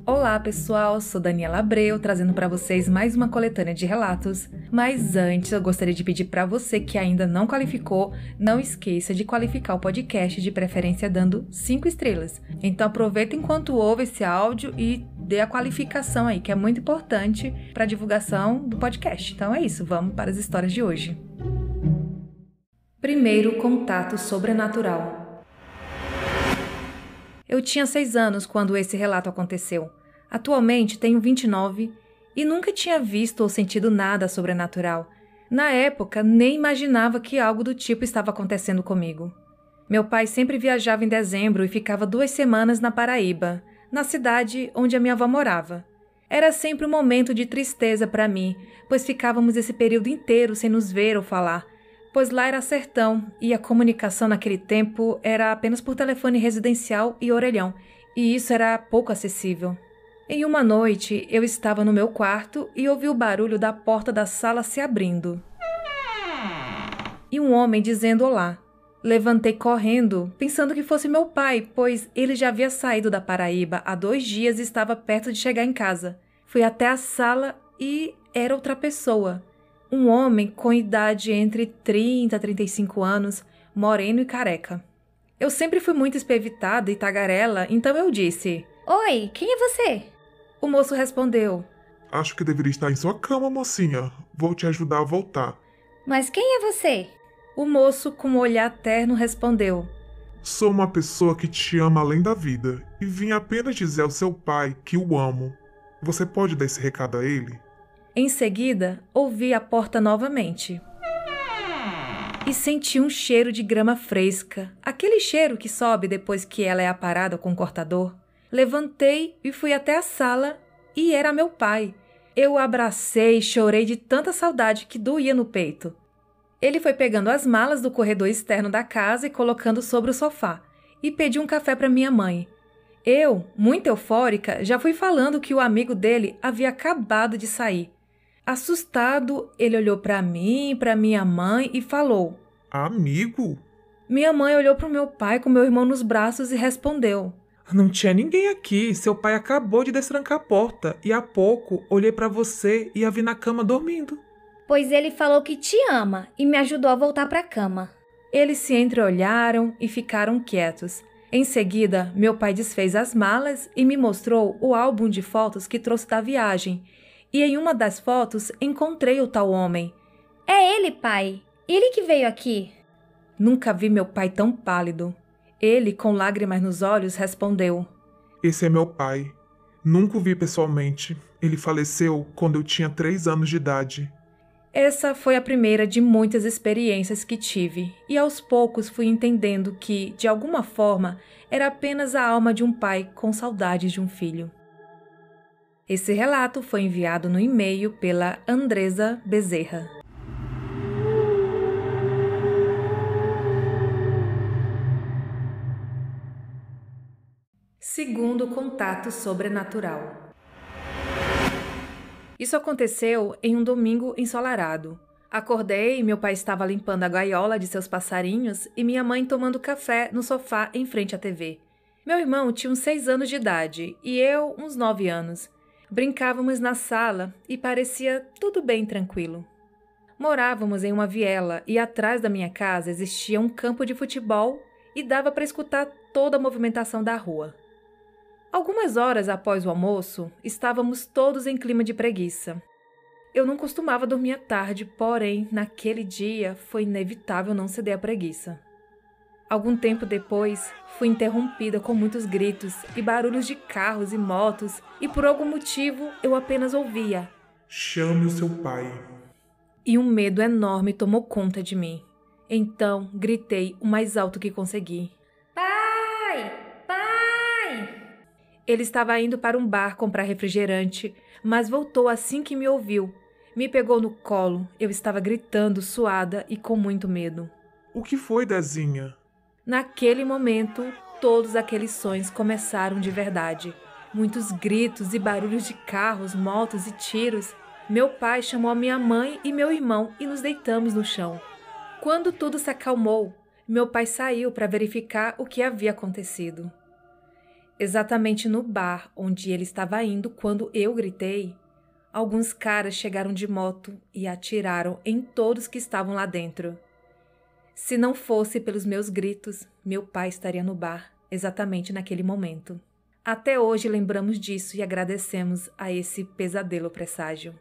Olá pessoal, sou Daniela Abreu, trazendo para vocês mais uma coletânea de relatos. Mas antes eu gostaria de pedir para você que ainda não qualificou, não esqueça de qualificar o podcast, de preferência dando 5 estrelas. Então aproveita enquanto ouve esse áudio e dê a qualificação aí, que é muito importante para a divulgação do podcast. Então é isso, vamos para as histórias de hoje. Primeiro contato sobrenatural. Eu tinha 6 anos quando esse relato aconteceu. Atualmente tenho 29 e nunca tinha visto ou sentido nada sobrenatural. Na época, nem imaginava que algo do tipo estava acontecendo comigo. Meu pai sempre viajava em dezembro e ficava 2 semanas na Paraíba, na cidade onde a minha avó morava. Era sempre um momento de tristeza para mim, pois ficávamos esse período inteiro sem nos ver ou falar, pois lá era sertão e a comunicação naquele tempo era apenas por telefone residencial e orelhão, e isso era pouco acessível. Em uma noite, eu estava no meu quarto e ouvi o barulho da porta da sala se abrindo. E um homem dizendo olá. Levantei correndo, pensando que fosse meu pai, pois ele já havia saído da Paraíba há 2 dias e estava perto de chegar em casa. Fui até a sala e era outra pessoa. Um homem com idade entre 30 e 35 anos, moreno e careca. Eu sempre fui muito espevitada e tagarela, então eu disse: Oi, quem é você? O moço respondeu: Acho que deveria estar em sua cama, mocinha. Vou te ajudar a voltar. Mas quem é você? O moço, com um olhar terno, respondeu: Sou uma pessoa que te ama além da vida e vim apenas dizer ao seu pai que o amo. Você pode dar esse recado a ele? Em seguida, ouvi a porta novamente. E senti um cheiro de grama fresca, aquele cheiro que sobe depois que ela é aparada com o cortador. Levantei e fui até a sala e era meu pai. Eu o abracei e chorei de tanta saudade que doía no peito. Ele foi pegando as malas do corredor externo da casa e colocando sobre o sofá, e pediu um café para minha mãe. Eu, muito eufórica, já fui falando que o amigo dele havia acabado de sair. Assustado, ele olhou para mim, para minha mãe e falou: Amigo? Minha mãe olhou para o meu pai com meu irmão nos braços e respondeu: Não tinha ninguém aqui. Seu pai acabou de destrancar a porta e há pouco olhei para você e a vi na cama dormindo. Pois ele falou que te ama e me ajudou a voltar para a cama. Eles se entreolharam e ficaram quietos. Em seguida, meu pai desfez as malas e me mostrou o álbum de fotos que trouxe da viagem. E em uma das fotos encontrei o tal homem. É ele, pai. Ele que veio aqui. Nunca vi meu pai tão pálido. Ele, com lágrimas nos olhos, respondeu: Esse é meu pai. Nunca o vi pessoalmente. Ele faleceu quando eu tinha 3 anos de idade. Essa foi a primeira de muitas experiências que tive, e aos poucos fui entendendo que, de alguma forma, era apenas a alma de um pai com saudades de um filho. Esse relato foi enviado no e-mail pela Andresa Bezerra. Segundo contato sobrenatural. Isso aconteceu em um domingo ensolarado. Acordei e meu pai estava limpando a gaiola de seus passarinhos e minha mãe tomando café no sofá em frente à TV. Meu irmão tinha uns 6 anos de idade e eu uns 9 anos. Brincávamos na sala e parecia tudo bem tranquilo. Morávamos em uma viela e atrás da minha casa existia um campo de futebol e dava para escutar toda a movimentação da rua. Algumas horas após o almoço, estávamos todos em clima de preguiça. Eu não costumava dormir à tarde, porém, naquele dia foi inevitável não ceder à preguiça. Algum tempo depois, fui interrompida com muitos gritos e barulhos de carros e motos, e por algum motivo eu apenas ouvia: Chame o seu pai. E um medo enorme tomou conta de mim. Então, gritei o mais alto que consegui: Pai! Pai! Ele estava indo para um bar comprar refrigerante, mas voltou assim que me ouviu. Me pegou no colo, eu estava gritando, suada e com muito medo. O que foi, Dezinha? Naquele momento, todos aqueles sonhos começaram de verdade. Muitos gritos e barulhos de carros, motos e tiros. Meu pai chamou a minha mãe e meu irmão e nos deitamos no chão. Quando tudo se acalmou, meu pai saiu para verificar o que havia acontecido. Exatamente no bar onde ele estava indo quando eu gritei, alguns caras chegaram de moto e atiraram em todos que estavam lá dentro. Se não fosse pelos meus gritos, meu pai estaria no bar exatamente naquele momento. Até hoje lembramos disso e agradecemos a esse pesadelo presságio.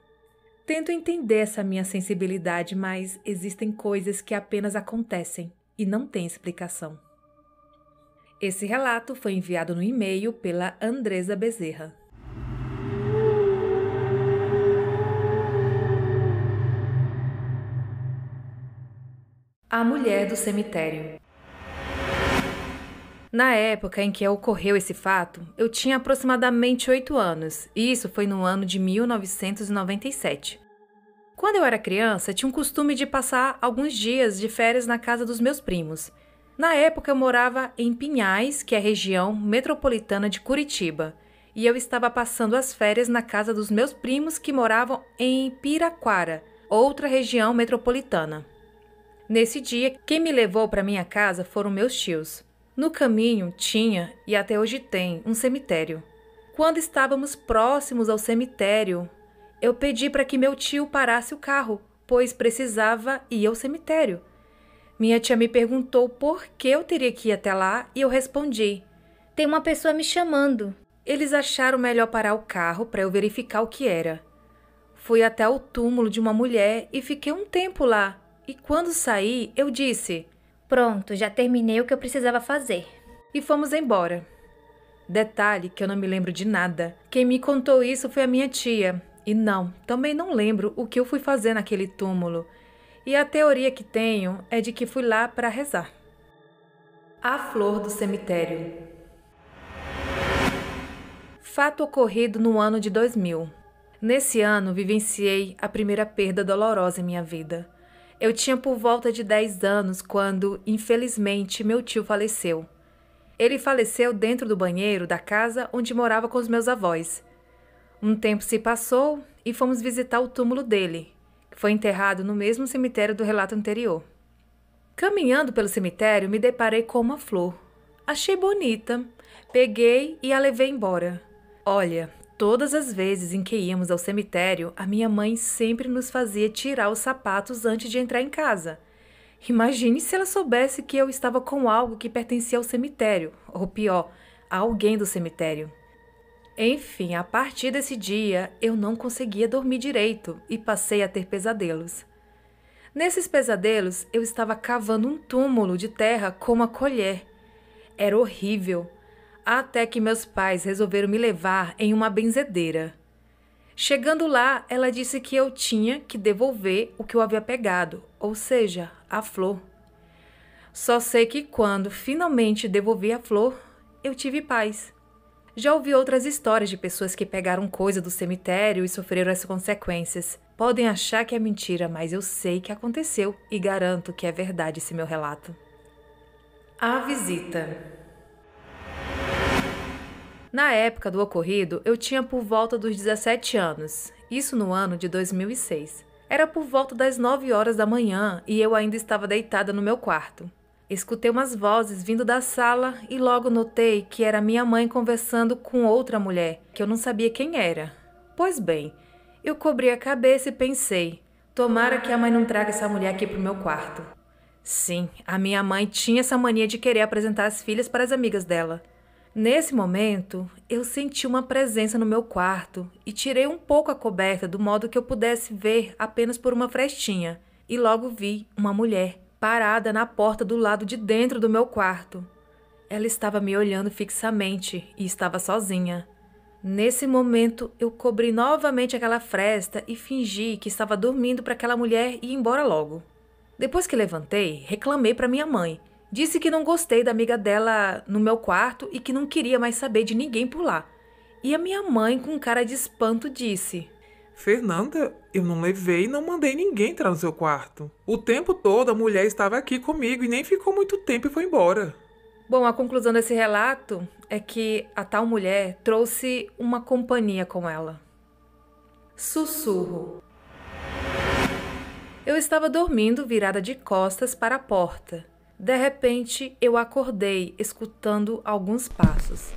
Tento entender essa minha sensibilidade, mas existem coisas que apenas acontecem e não têm explicação. Esse relato foi enviado no e-mail pela Andresa Bezerra. A Mulher do Cemitério. Na época em que ocorreu esse fato, eu tinha aproximadamente 8 anos, e isso foi no ano de 1997. Quando eu era criança, tinha um costume de passar alguns dias de férias na casa dos meus primos. Na época, eu morava em Pinhais, que é a região metropolitana de Curitiba, e eu estava passando as férias na casa dos meus primos que moravam em Piraquara, outra região metropolitana. Nesse dia, quem me levou para minha casa foram meus tios. No caminho tinha, e até hoje tem, um cemitério. Quando estávamos próximos ao cemitério, eu pedi para que meu tio parasse o carro, pois precisava ir ao cemitério. Minha tia me perguntou por que eu teria que ir até lá e eu respondi: Tem uma pessoa me chamando. Eles acharam melhor parar o carro para eu verificar o que era. Fui até o túmulo de uma mulher e fiquei um tempo lá. E quando saí, eu disse: Pronto, já terminei o que eu precisava fazer. E fomos embora. Detalhe que eu não me lembro de nada. Quem me contou isso foi a minha tia. E não, também não lembro o que eu fui fazer naquele túmulo. E a teoria que tenho é de que fui lá para rezar. A Flor do Cemitério. Fato ocorrido no ano de 2000. Nesse ano, vivenciei a primeira perda dolorosa em minha vida. Eu tinha por volta de 10 anos quando, infelizmente, meu tio faleceu. Ele faleceu dentro do banheiro da casa onde morava com os meus avós. Um tempo se passou e fomos visitar o túmulo dele, que foi enterrado no mesmo cemitério do relato anterior. Caminhando pelo cemitério, me deparei com uma flor. Achei bonita, peguei e a levei embora. Olha, todas as vezes em que íamos ao cemitério, a minha mãe sempre nos fazia tirar os sapatos antes de entrar em casa. Imagine se ela soubesse que eu estava com algo que pertencia ao cemitério, ou pior, a alguém do cemitério. Enfim, a partir desse dia, eu não conseguia dormir direito e passei a ter pesadelos. Nesses pesadelos, eu estava cavando um túmulo de terra com uma colher. Era horrível, até que meus pais resolveram me levar em uma benzedeira. Chegando lá, ela disse que eu tinha que devolver o que eu havia pegado, ou seja, a flor. Só sei que quando finalmente devolvi a flor, eu tive paz. Já ouvi outras histórias de pessoas que pegaram coisa do cemitério e sofreram as consequências. Podem achar que é mentira, mas eu sei que aconteceu e garanto que é verdade esse meu relato. A visita. Na época do ocorrido, eu tinha por volta dos 17 anos, isso no ano de 2006. Era por volta das 9 horas da manhã e eu ainda estava deitada no meu quarto. Escutei umas vozes vindo da sala e logo notei que era minha mãe conversando com outra mulher, que eu não sabia quem era. Pois bem, eu cobri a cabeça e pensei: tomara que a mãe não traga essa mulher aqui pro meu quarto. Sim, a minha mãe tinha essa mania de querer apresentar as filhas para as amigas dela. Nesse momento, eu senti uma presença no meu quarto e tirei um pouco a coberta do modo que eu pudesse ver apenas por uma frestinha. E logo vi uma mulher parada na porta do lado de dentro do meu quarto. Ela estava me olhando fixamente e estava sozinha. Nesse momento, eu cobri novamente aquela fresta e fingi que estava dormindo para aquela mulher ir embora logo. Depois que levantei, reclamei para minha mãe. Disse que não gostei da amiga dela no meu quarto e que não queria mais saber de ninguém por lá. E a minha mãe, com cara de espanto, disse: Fernanda, eu não levei e não mandei ninguém entrar no seu quarto. O tempo todo a mulher estava aqui comigo e nem ficou muito tempo e foi embora. Bom, a conclusão desse relato é que a tal mulher trouxe uma companhia com ela. Sussurro. Eu estava dormindo virada de costas para a porta. De repente, eu acordei escutando alguns passos.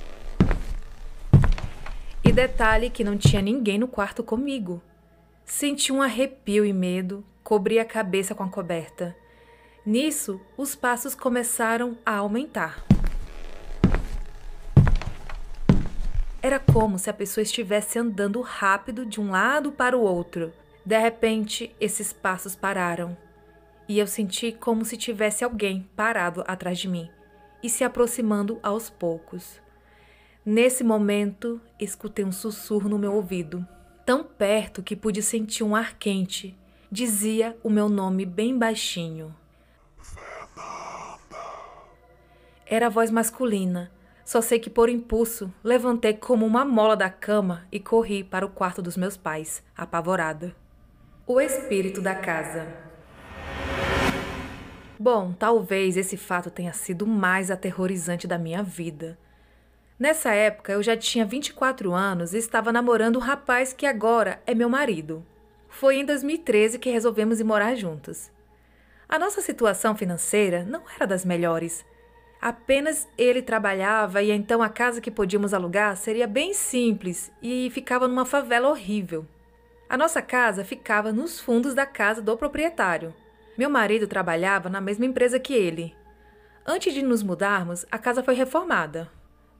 Detalhe que não tinha ninguém no quarto comigo. Senti um arrepio e medo, cobri a cabeça com a coberta. Nisso, os passos começaram a aumentar. Era como se a pessoa estivesse andando rápido de um lado para o outro. De repente, esses passos pararam. E eu senti como se tivesse alguém parado atrás de mim e se aproximando aos poucos. Nesse momento, escutei um sussurro no meu ouvido, tão perto que pude sentir um ar quente. Dizia o meu nome bem baixinho. Era a voz masculina. Só sei que, por impulso, levantei como uma mola da cama e corri para o quarto dos meus pais, apavorada. O espírito da casa. Bom, talvez esse fato tenha sido o mais aterrorizante da minha vida. Nessa época, eu já tinha 24 anos e estava namorando um rapaz que agora é meu marido. Foi em 2013 que resolvemos ir morar juntos. A nossa situação financeira não era das melhores. Apenas ele trabalhava e então a casa que podíamos alugar seria bem simples e ficava numa favela horrível. A nossa casa ficava nos fundos da casa do proprietário. Meu marido trabalhava na mesma empresa que ele. Antes de nos mudarmos, a casa foi reformada.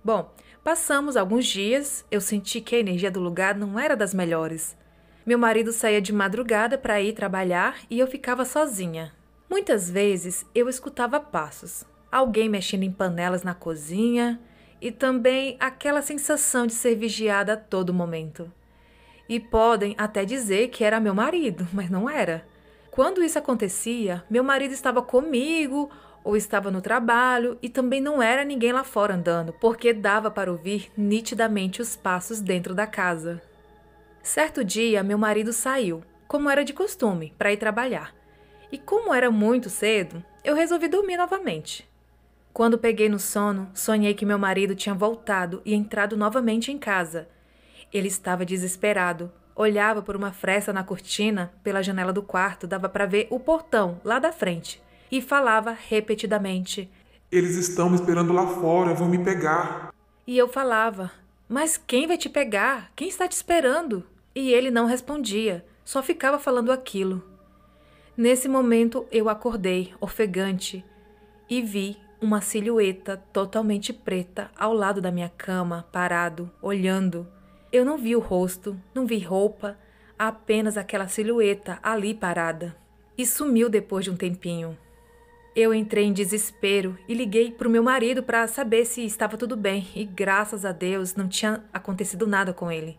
Bom, passamos alguns dias, eu senti que a energia do lugar não era das melhores. Meu marido saía de madrugada para ir trabalhar e eu ficava sozinha. Muitas vezes eu escutava passos, alguém mexendo em panelas na cozinha e também aquela sensação de ser vigiada a todo momento. E podem até dizer que era meu marido, mas não era. Quando isso acontecia, meu marido estava comigo ou estava no trabalho e também não era ninguém lá fora andando, porque dava para ouvir nitidamente os passos dentro da casa. Certo dia, meu marido saiu, como era de costume, para ir trabalhar. E como era muito cedo, eu resolvi dormir novamente. Quando peguei no sono, sonhei que meu marido tinha voltado e entrado novamente em casa. Ele estava desesperado. Olhava por uma fresta na cortina, pela janela do quarto, dava para ver o portão lá da frente. E falava repetidamente: Eles estão me esperando lá fora, vão me pegar. E eu falava: Mas quem vai te pegar? Quem está te esperando? E ele não respondia, só ficava falando aquilo. Nesse momento eu acordei, ofegante, e vi uma silhueta totalmente preta ao lado da minha cama, parado, olhando. Eu não vi o rosto, não vi roupa, apenas aquela silhueta ali parada. E sumiu depois de um tempinho. Eu entrei em desespero e liguei para o meu marido para saber se estava tudo bem e, graças a Deus, não tinha acontecido nada com ele.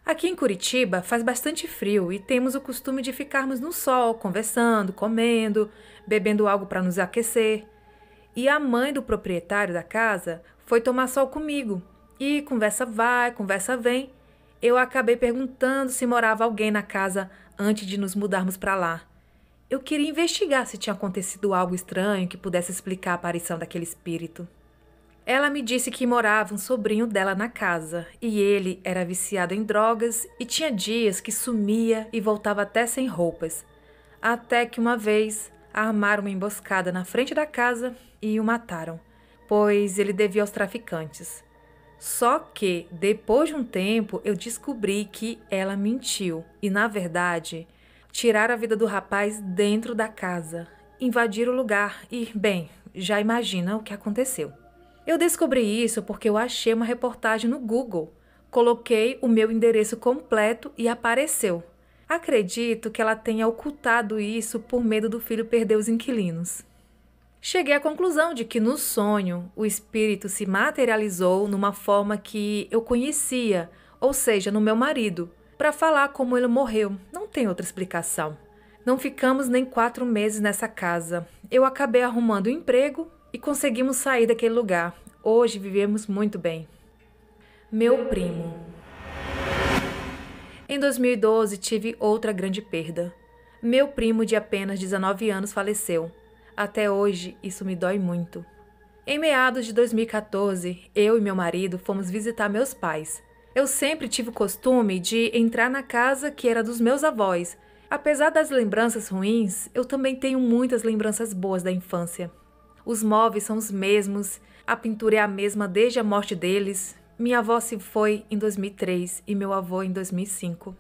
Aqui em Curitiba faz bastante frio e temos o costume de ficarmos no sol, conversando, comendo, bebendo algo para nos aquecer. E a mãe do proprietário da casa foi tomar sol comigo. E conversa vai, conversa vem. Eu acabei perguntando se morava alguém na casa antes de nos mudarmos para lá. Eu queria investigar se tinha acontecido algo estranho que pudesse explicar a aparição daquele espírito. Ela me disse que morava um sobrinho dela na casa e ele era viciado em drogas e tinha dias que sumia e voltava até sem roupas. Até que uma vez armaram uma emboscada na frente da casa e o mataram, pois ele devia aos traficantes. Só que, depois de um tempo, eu descobri que ela mentiu e, na verdade, tiraram a vida do rapaz dentro da casa, invadiram o lugar e, bem, já imagina o que aconteceu. Eu descobri isso porque eu achei uma reportagem no Google, coloquei o meu endereço completo e apareceu. Acredito que ela tenha ocultado isso por medo do filho perder os inquilinos. Cheguei à conclusão de que no sonho o espírito se materializou numa forma que eu conhecia, ou seja, no meu marido, para falar como ele morreu. Não tem outra explicação. Não ficamos nem 4 meses nessa casa. Eu acabei arrumando um emprego e conseguimos sair daquele lugar. Hoje vivemos muito bem. Meu primo. Em 2012 tive outra grande perda. Meu primo de apenas 19 anos faleceu. Até hoje, isso me dói muito. Em meados de 2014, eu e meu marido fomos visitar meus pais. Eu sempre tive o costume de entrar na casa que era dos meus avós. Apesar das lembranças ruins, eu também tenho muitas lembranças boas da infância. Os móveis são os mesmos, a pintura é a mesma desde a morte deles. Minha avó se foi em 2003 e meu avô em 2005.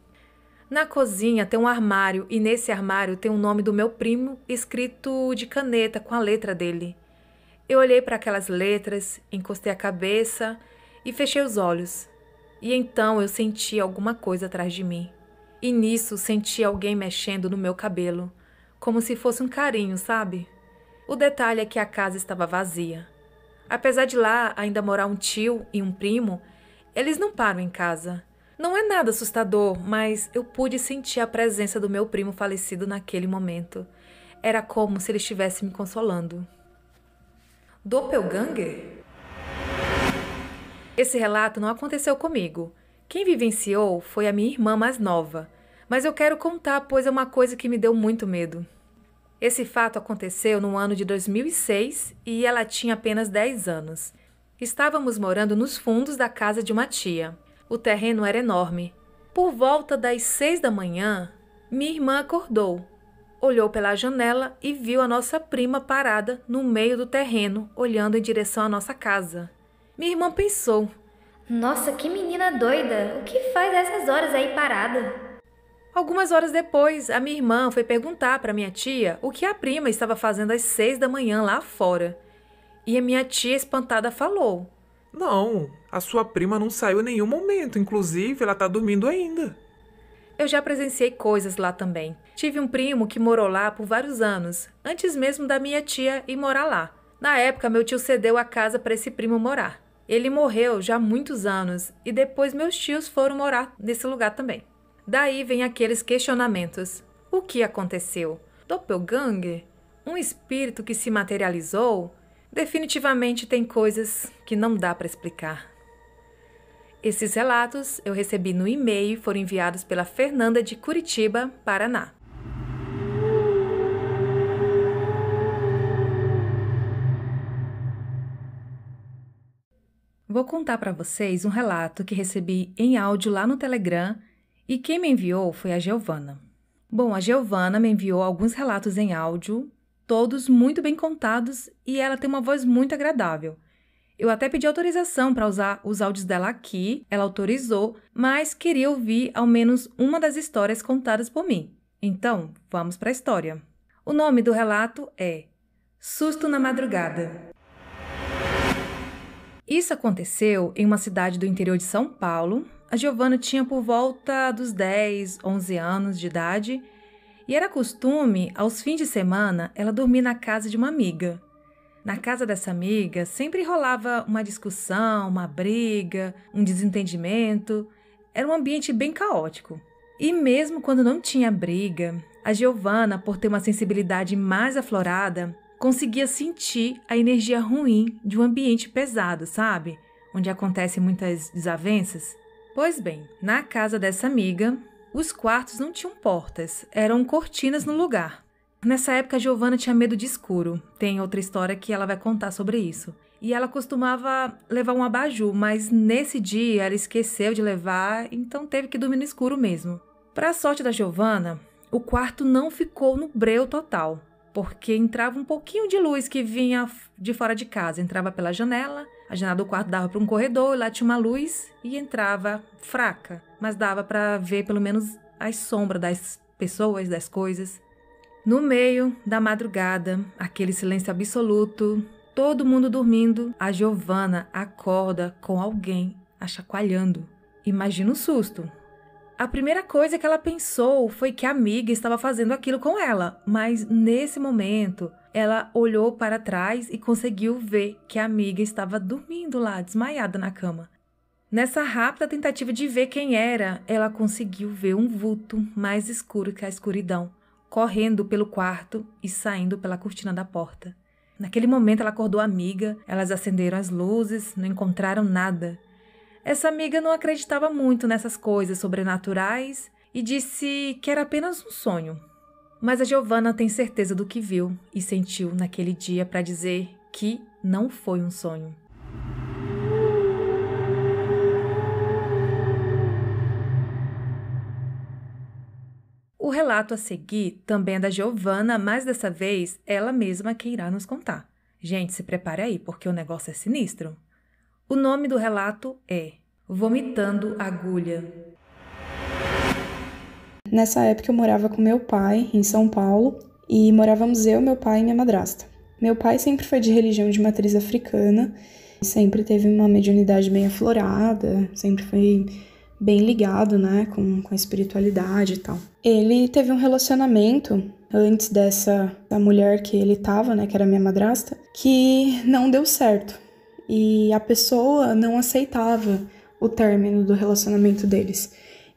Na cozinha tem um armário e nesse armário tem o nome do meu primo escrito de caneta com a letra dele. Eu olhei para aquelas letras, encostei a cabeça e fechei os olhos. E então eu senti alguma coisa atrás de mim. E nisso senti alguém mexendo no meu cabelo, como se fosse um carinho, sabe? O detalhe é que a casa estava vazia. Apesar de lá ainda morar um tio e um primo, eles não param em casa. Não é nada assustador, mas eu pude sentir a presença do meu primo falecido naquele momento. Era como se ele estivesse me consolando. Doppelganger? Esse relato não aconteceu comigo. Quem vivenciou foi a minha irmã mais nova. Mas eu quero contar, pois é uma coisa que me deu muito medo. Esse fato aconteceu no ano de 2006 e ela tinha apenas 10 anos. Estávamos morando nos fundos da casa de uma tia. O terreno era enorme. Por volta das 6 da manhã, minha irmã acordou. Olhou pela janela e viu a nossa prima parada no meio do terreno, olhando em direção à nossa casa. Minha irmã pensou: Nossa, que menina doida! O que faz essas horas aí parada? Algumas horas depois, a minha irmã foi perguntar para minha tia o que a prima estava fazendo às 6 da manhã lá fora. E a minha tia, espantada, falou: Não, a sua prima não saiu em nenhum momento. Inclusive, ela tá dormindo ainda. Eu já presenciei coisas lá também. Tive um primo que morou lá por vários anos, antes mesmo da minha tia ir morar lá. Na época, meu tio cedeu a casa para esse primo morar. Ele morreu já há muitos anos e depois meus tios foram morar nesse lugar também. Daí vem aqueles questionamentos. O que aconteceu? Doppelganger? Um espírito que se materializou? Definitivamente tem coisas que não dá para explicar. Esses relatos eu recebi no e-mail e foram enviados pela Fernanda de Curitiba, Paraná. Vou contar para vocês um relato que recebi em áudio lá no Telegram e quem me enviou foi a Giovana. Bom, a Giovana me enviou alguns relatos em áudio, todos muito bem contados e ela tem uma voz muito agradável. Eu até pedi autorização para usar os áudios dela aqui, ela autorizou, mas queria ouvir ao menos uma das histórias contadas por mim. Então, vamos para a história. O nome do relato é Susto na Madrugada. Isso aconteceu em uma cidade do interior de São Paulo. A Giovana tinha por volta dos 10, 11 anos de idade e era costume, aos fins de semana, ela dormir na casa de uma amiga. Na casa dessa amiga sempre rolava uma discussão, uma briga, um desentendimento. Era um ambiente bem caótico. E mesmo quando não tinha briga, a Giovana, por ter uma sensibilidade mais aflorada, conseguia sentir a energia ruim de um ambiente pesado, sabe? Onde acontecem muitas desavenças. Pois bem, na casa dessa amiga, os quartos não tinham portas, eram cortinas no lugar. Nessa época, a Giovana tinha medo de escuro. Tem outra história que ela vai contar sobre isso. E ela costumava levar um abajur, mas nesse dia ela esqueceu de levar, então teve que dormir no escuro mesmo. Para a sorte da Giovana, o quarto não ficou no breu total, porque entrava um pouquinho de luz que vinha de fora de casa. Entrava pela janela, a janela do quarto dava para um corredor, lá tinha uma luz e entrava fraca, mas dava para ver pelo menos as sombras das pessoas, das coisas. No meio da madrugada, aquele silêncio absoluto, todo mundo dormindo, a Giovana acorda com alguém a chacoalhando. Imagina o susto. A primeira coisa que ela pensou foi que a amiga estava fazendo aquilo com ela, mas nesse momento ela olhou para trás e conseguiu ver que a amiga estava dormindo lá, desmaiada na cama. Nessa rápida tentativa de ver quem era, ela conseguiu ver um vulto mais escuro que a escuridão, correndo pelo quarto e saindo pela cortina da porta. Naquele momento ela acordou a amiga, elas acenderam as luzes, não encontraram nada. Essa amiga não acreditava muito nessas coisas sobrenaturais e disse que era apenas um sonho. Mas a Giovana tem certeza do que viu e sentiu naquele dia para dizer que não foi um sonho. O relato a seguir também é da Giovana, mas dessa vez ela mesma que irá nos contar. Gente, se prepare aí, porque o negócio é sinistro. O nome do relato é Vomitando Agulha. Nessa época eu morava com meu pai em São Paulo e morávamos eu, meu pai e minha madrasta. Meu pai sempre foi de religião de matriz africana, sempre teve uma mediunidade bem aflorada, sempre foi bem ligado, né, com a espiritualidade e tal. Ele teve um relacionamento antes da mulher que ele tava, né, que era minha madrasta, que não deu certo. E a pessoa não aceitava o término do relacionamento deles.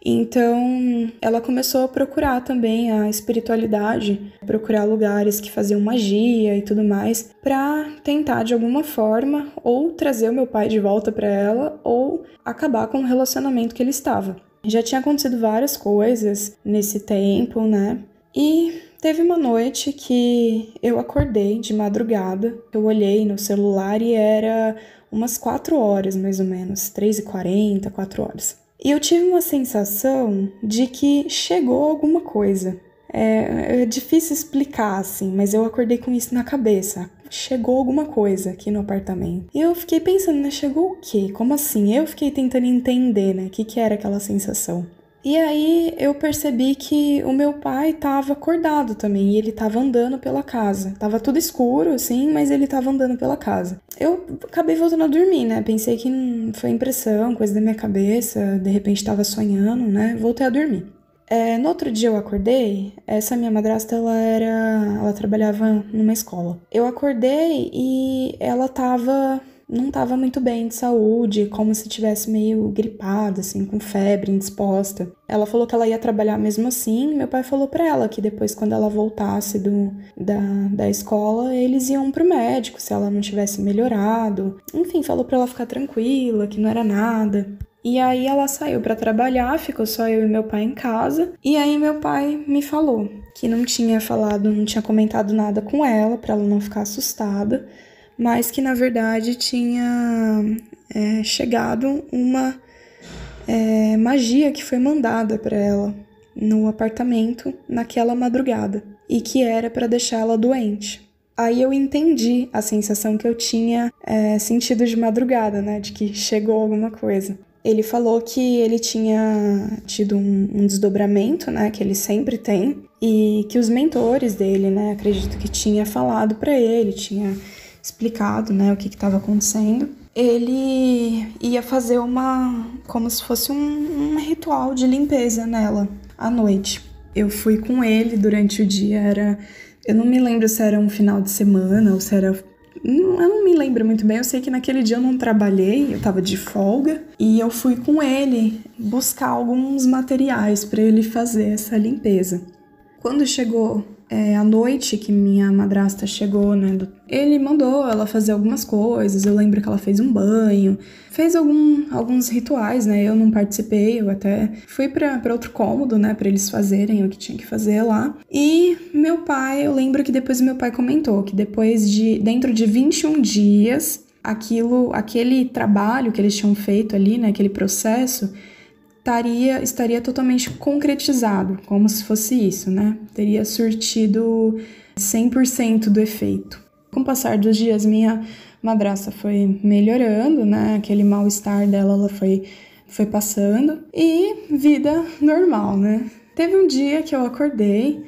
Então, ela começou a procurar também a espiritualidade, procurar lugares que faziam magia e tudo mais, para tentar de alguma forma ou trazer o meu pai de volta para ela ou acabar com o relacionamento que ele estava. Já tinha acontecido várias coisas nesse tempo, né? E teve uma noite que eu acordei de madrugada, eu olhei no celular e era umas 4 horas mais ou menos, 3h40, 4 horas. E eu tive uma sensação de que chegou alguma coisa. É difícil explicar, assim, mas eu acordei com isso na cabeça. Chegou alguma coisa aqui no apartamento. E eu fiquei pensando, né? Chegou o quê? Como assim? Eu fiquei tentando entender, né? O que era aquela sensação. E aí eu percebi que o meu pai estava acordado também, e ele estava andando pela casa. Tava tudo escuro, assim, mas ele estava andando pela casa. Eu acabei voltando a dormir, né? Pensei que foi impressão, coisa da minha cabeça, de repente estava sonhando, né? Voltei a dormir. No outro dia eu acordei, essa minha madrasta, ela trabalhava numa escola. Eu acordei e ela não estava muito bem de saúde, como se tivesse meio gripada, assim, com febre, indisposta. Ela falou que ela ia trabalhar mesmo assim. Meu pai falou pra ela que depois, quando ela voltasse da escola, eles iam pro médico, se ela não tivesse melhorado. Enfim, falou pra ela ficar tranquila, que não era nada. E aí ela saiu pra trabalhar, ficou só eu e meu pai em casa. E aí meu pai me falou que não tinha comentado nada com ela, pra ela não ficar assustada, mas que, na verdade, tinha chegado uma magia que foi mandada para ela no apartamento naquela madrugada e que era para deixar ela doente. Aí eu entendi a sensação que eu tinha sentido de madrugada, né, de que chegou alguma coisa. Ele falou que ele tinha tido um desdobramento, né, que ele sempre tem, e que os mentores dele, né, acredito que tinha falado para ele, tinha explicado, né, o que estava acontecendo. Ele ia fazer como se fosse um ritual de limpeza nela à noite. Eu fui com ele durante o dia, eu não me lembro se era um final de semana ou se era... Eu não me lembro muito bem, eu sei que naquele dia eu não trabalhei, eu tava de folga, e eu fui com ele buscar alguns materiais para ele fazer essa limpeza. Quando chegou à noite, que minha madrasta chegou, né, ele mandou ela fazer algumas coisas. Eu lembro que ela fez um banho, fez alguns rituais, né, eu não participei, eu até fui para outro cômodo, né, para eles fazerem o que tinha que fazer lá. E meu pai, eu lembro que depois meu pai comentou que dentro de 21 dias, aquele trabalho que eles tinham feito ali, né, aquele processo, estaria totalmente concretizado, como se fosse isso, né? Teria surtido 100% do efeito. Com o passar dos dias, minha madrasta foi melhorando, né? Aquele mal-estar dela, ela foi passando. E vida normal, né? Teve um dia que eu acordei,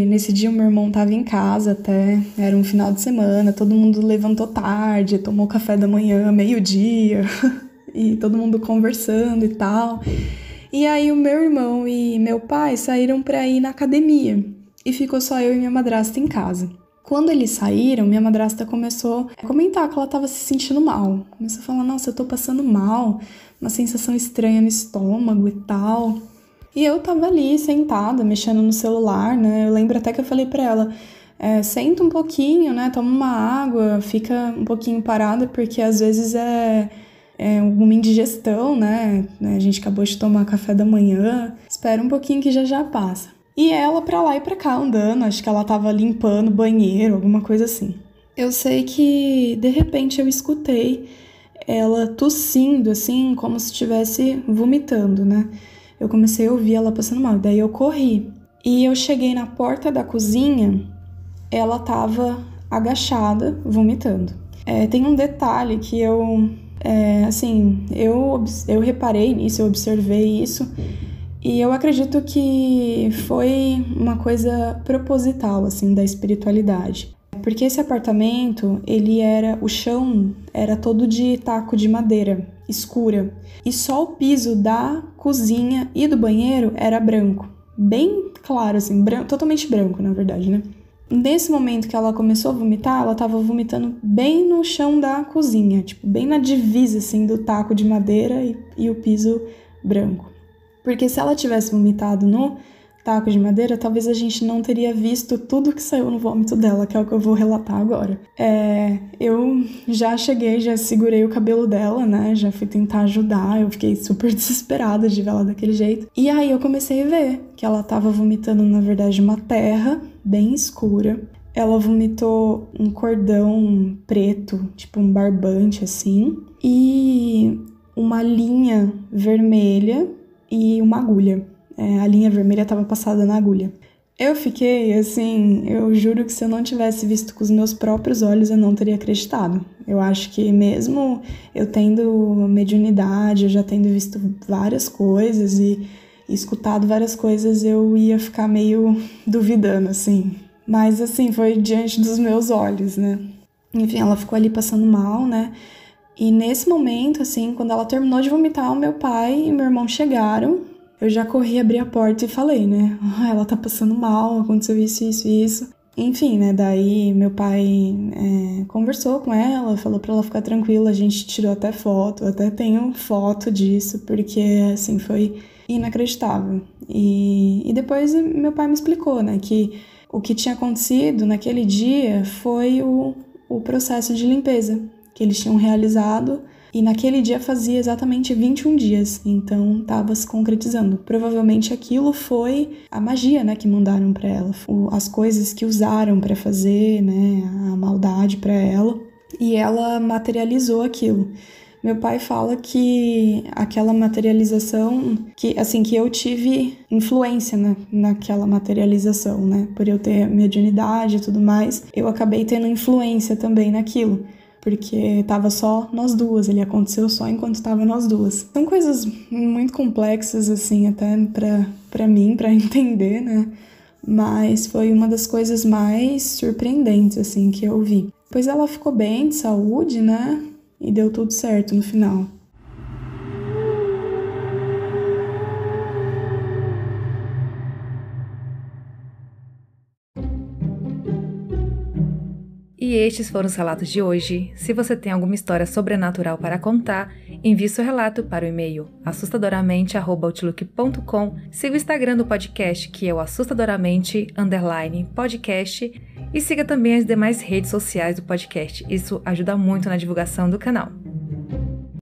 nesse dia o meu irmão tava em casa até, era um final de semana, todo mundo levantou tarde, tomou café da manhã, meio-dia... e todo mundo conversando e tal. E aí o meu irmão e meu pai saíram pra ir na academia. E ficou só eu e minha madrasta em casa. Quando eles saíram, minha madrasta começou a comentar que ela tava se sentindo mal. Começou a falar, nossa, eu tô passando mal, uma sensação estranha no estômago e tal. E eu tava ali, sentada, mexendo no celular, né? Eu lembro até que eu falei pra ela, senta um pouquinho, né? Toma uma água, fica um pouquinho parada, porque às vezes alguma indigestão, né? A gente acabou de tomar café da manhã. Espera um pouquinho que já passa. E ela pra lá e pra cá andando, acho que ela tava limpando o banheiro, alguma coisa assim. Eu sei que, de repente, eu escutei ela tossindo, assim, como se estivesse vomitando, né? Eu comecei a ouvir ela passando mal, daí eu corri. E eu cheguei na porta da cozinha, ela tava agachada, vomitando. Tem um detalhe que Assim, eu reparei nisso, eu observei isso, e eu acredito que foi uma coisa proposital, assim, da espiritualidade. Porque esse apartamento, o chão era todo de taco de madeira, escura, e só o piso da cozinha e do banheiro era branco, bem claro, assim, totalmente branco, na verdade, né? Nesse momento que ela começou a vomitar, ela tava vomitando bem no chão da cozinha, tipo, bem na divisa, assim, do taco de madeira e o piso branco. Porque se ela tivesse vomitado no taco de madeira, talvez a gente não teria visto tudo que saiu no vômito dela, que é o que eu vou relatar agora. Eu já cheguei, já segurei o cabelo dela, né? Já fui tentar ajudar, eu fiquei super desesperada de ver ela daquele jeito. E aí eu comecei a ver que ela tava vomitando, na verdade, uma terra bem escura. Ela vomitou um cordão preto, tipo um barbante, assim, e uma linha vermelha e uma agulha. A linha vermelha estava passada na agulha. Eu fiquei, assim, eu juro que se eu não tivesse visto com os meus próprios olhos, eu não teria acreditado. Eu acho que mesmo eu tendo mediunidade, eu já tendo visto várias coisas e escutado várias coisas, eu ia ficar meio duvidando, assim. Mas, assim, foi diante dos meus olhos, né? Enfim, ela ficou ali passando mal, né? E nesse momento, assim, quando ela terminou de vomitar, o meu pai e meu irmão chegaram. Eu já corri, abri a porta e falei, né? Ela tá passando mal, aconteceu isso, isso e isso. Enfim, né? Daí meu pai conversou com ela, falou pra ela ficar tranquila. A gente tirou até foto, eu até tenho foto disso, porque, assim, foi inacreditável. E depois meu pai me explicou, né? Que o que tinha acontecido naquele dia foi o processo de limpeza que eles tinham realizado. E naquele dia fazia exatamente 21 dias, então estava se concretizando. Provavelmente aquilo foi a magia, né, que mandaram para ela, as coisas que usaram para fazer, né, a maldade para ela, e ela materializou aquilo. Meu pai fala que aquela materialização, que eu tive influência, né, naquela materialização, né, por eu ter mediunidade e tudo mais, eu acabei tendo influência também naquilo. Porque tava só nós duas, ele aconteceu só enquanto tava nós duas. São coisas muito complexas, assim, até pra mim, pra entender, né? Mas foi uma das coisas mais surpreendentes, assim, que eu vi. Depois ela ficou bem, de saúde, né? E deu tudo certo no final. E estes foram os relatos de hoje. Se você tem alguma história sobrenatural para contar, envie seu relato para o e-mail assustadoramente@outlook.com. Siga o Instagram do podcast, que é o assustadoramente_podcast, e siga também as demais redes sociais do podcast. Isso ajuda muito na divulgação do canal.